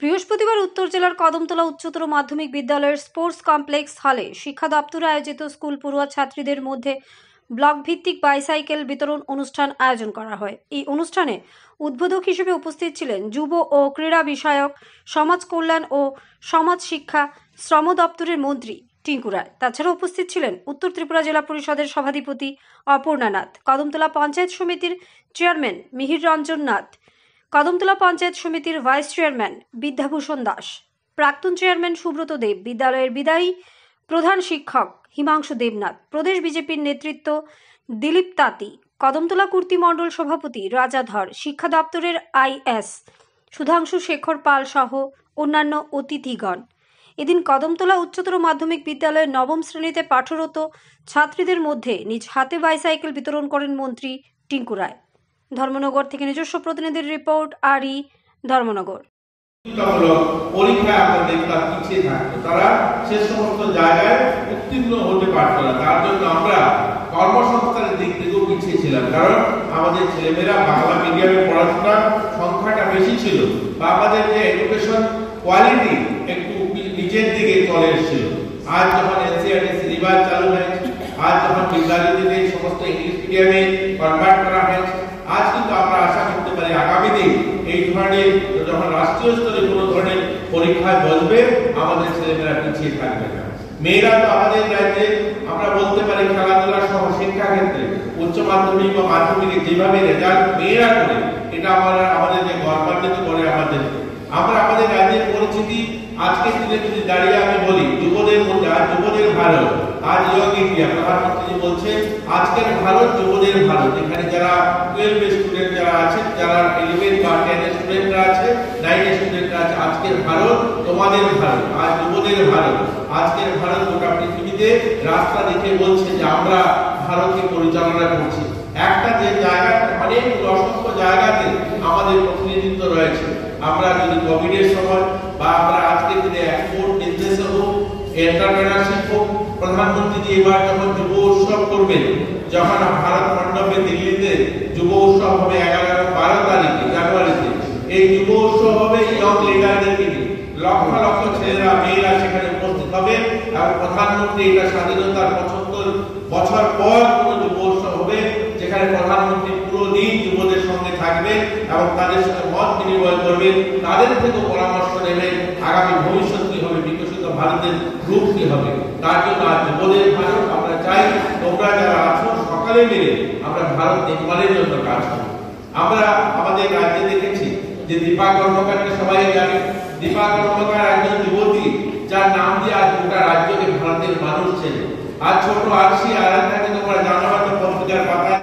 বৃহস্পতিবার উত্তর জেলার কদমতলা উচ্চতর মাধ্যমিক বিদ্যালয়ের স্পোর্টস কমপ্লেক্স হলে শিক্ষা দপ্তর আয়োজিত স্কুল পড়ুয়া ছাত্রীদের মধ্যে ব্লক ভিত্তিক বাইসাইকেল বিতরণ অনুষ্ঠান আয়োজন করা হয়। এই অনুষ্ঠানে উদ্বোধক হিসেবে উপস্থিত ছিলেন যুব ও ক্রীড়া বিষয়ক, সমাজ কল্যাণ ও সমাজ শিক্ষা, শ্রম দপ্তরের মন্ত্রী টিঙ্কু রায়। তাছাড়া উপস্থিত ছিলেন উত্তর ত্রিপুরা জেলা পরিষদের সভাধিপতি অপর্ণা নাথ, কদমতলা পঞ্চায়েত সমিতির চেয়ারম্যান মিহির রঞ্জন নাথ, কদমতলা পঞ্চায়েত সমিতির ভাইস চেয়ারম্যান বিদ্যাভূষণ দাস, প্রাক্তন চেয়ারম্যান সুব্রত দেব, বিদ্যালয়ের বিদায়ী প্রধান শিক্ষক হিমাংশু দেবনাথ, প্রদেশ বিজেপির নেতৃত্ব দিলীপ তাঁতি, কদমতলা কুর্তি মণ্ডল সভাপতি রাজা ধর, শিক্ষা দপ্তরের আইএস সুধাংশু শেখর পাল সহ অন্যান্য অতিথিগণ। এদিন কদমতলা উচ্চতর মাধ্যমিক বিদ্যালয়ের নবম শ্রেণীতে পাঠরত ছাত্রীদের মধ্যে নিজ হাতে বাইসাইকেল বিতরণ করেন মন্ত্রী টিঙ্কু রায়। ধর্মনগর থেকে নিজস্ব প্রতিনিধির রিপোর্ট, আরই ধর্মনগর। পরীক্ষায় আমরা দেখতাম পিছিয়ে থাকতো, তারা সে সমস্ত জায়গায় উত্তীর্ণ হতে পারত না। তার জন্য আমরা কর্মসংস্থানের দিক থেকেও পিছিয়ে ছিলাম, কারণ আমাদের ছেলেমেয়েরা বাংলা মিডিয়ামে পড়াশোনার সংখ্যাটা বেশি ছিল, বা আমাদের যে এডুকেশন কোয়ালিটি একটু নিচের দিকে চলে এসেছিল। আজ যখন এনসিইআরটি সিলেবাস চালু হয়েছে, আজ যখন বিদ্যালয়টিতে সমস্ত ইংলিশ মিডিয়ামে কনভার্ট করা হয়েছে, আজ কিন্তু আমরা আশা করতে পারি আগামী দিন এই ধরনের যখন রাষ্ট্রীয় স্তরে কোনো ধরনের পরীক্ষায় বসবে, আমাদের ছেলেমেয়েরা পিছিয়ে থাকবে না। মেয়েরা তো আমাদের রাজ্যে আমরা বলতে পারি খেলাধুলা সহ শিক্ষা ক্ষেত্রে উচ্চ মাধ্যমিক বা মাধ্যমিকে যেভাবে রেজাল্ট মেয়েরা করে, এটা আমাদের যে গর্বান্বিত করে আমাদের। আমরা আমাদের রাজ্যের পরিস্থিতি আজকের দিনে যদি দাঁড়িয়ে আমি বলি, যুবদের মধ্যে আজ যুবদের ভারত, আজ ইয়ং ইন্ডিয়া প্রধানমন্ত্রী বলছে আজকের ভারত যুবদের ভারত। এখানে যারা 12 স্টুডেন্ট যারা আছেন, যারা 11 বা 10 স্টুডেন্টরা আছে, 9 স্টুডেন্টরা আছে, আজকের ভারত তোমাদের ভারত, আজ যুবদের ভারত। আজকের ভারত গোটা পৃথিবীতে রাস্তা দেখে বলছে যে আমরা ভারতকে পরিচালনা করছি। একটা যে জায়গাতে অনেক অসংখ্য জায়গাতে আমাদের প্রতিনিধিত্ব রয়েছে। আমরা যদি কোভিডের সময় বা আমরা আজকের দিনে এক্সপোর্ট বিজনেস হোক, এন্টারপ্রেনারশিপ হোক, প্রধানমন্ত্রী যে এবার যখন যুব উৎসব করবেন, যখন ভারত মণ্ডপে দিল্লিতে যুব উৎসব হবে 11-12 তারিখে জানুয়ারিতে, এই যুব উৎসব হবে ইয়ং লিডারদেরকে নিয়ে। লক্ষ লক্ষ ছেলেরা মেয়েরা সেখানে উপস্থিত হবে এবং প্রধানমন্ত্রী এটা স্বাধীনতার 75 বছর পর কোনো যুব উৎসব হবে, যেখানে প্রধানমন্ত্রী পুরো দিন যুবদের সঙ্গে থাকবেন এবং তাদের সঙ্গে মত বিনিময় করবেন, তাদের থেকে পরামর্শ নেবেন আগামী ভবিষ্যৎ কি হবে, বিকশিত ভারতের রূপ কি হবে। তার জন্য আজ যুবদের ভারত আমরা চাই তোমরা যারা আছো সকালে মিলে আমরা ভারত নির্মাণের জন্য কাজ করি। আমরা আমাদের রাজ্যে দেখেছি যে দীপা কর্মকারকে সবাই জানে। দীপা কর্মকার একজন যুবতী, যার নাম দিয়ে আজ গোটা রাজ্যকে ভারতের মানুষ চেনে। আজ ছোট আরসি আর একটাকে তোমরা জানো হয়তো পত্রিকার পাতায়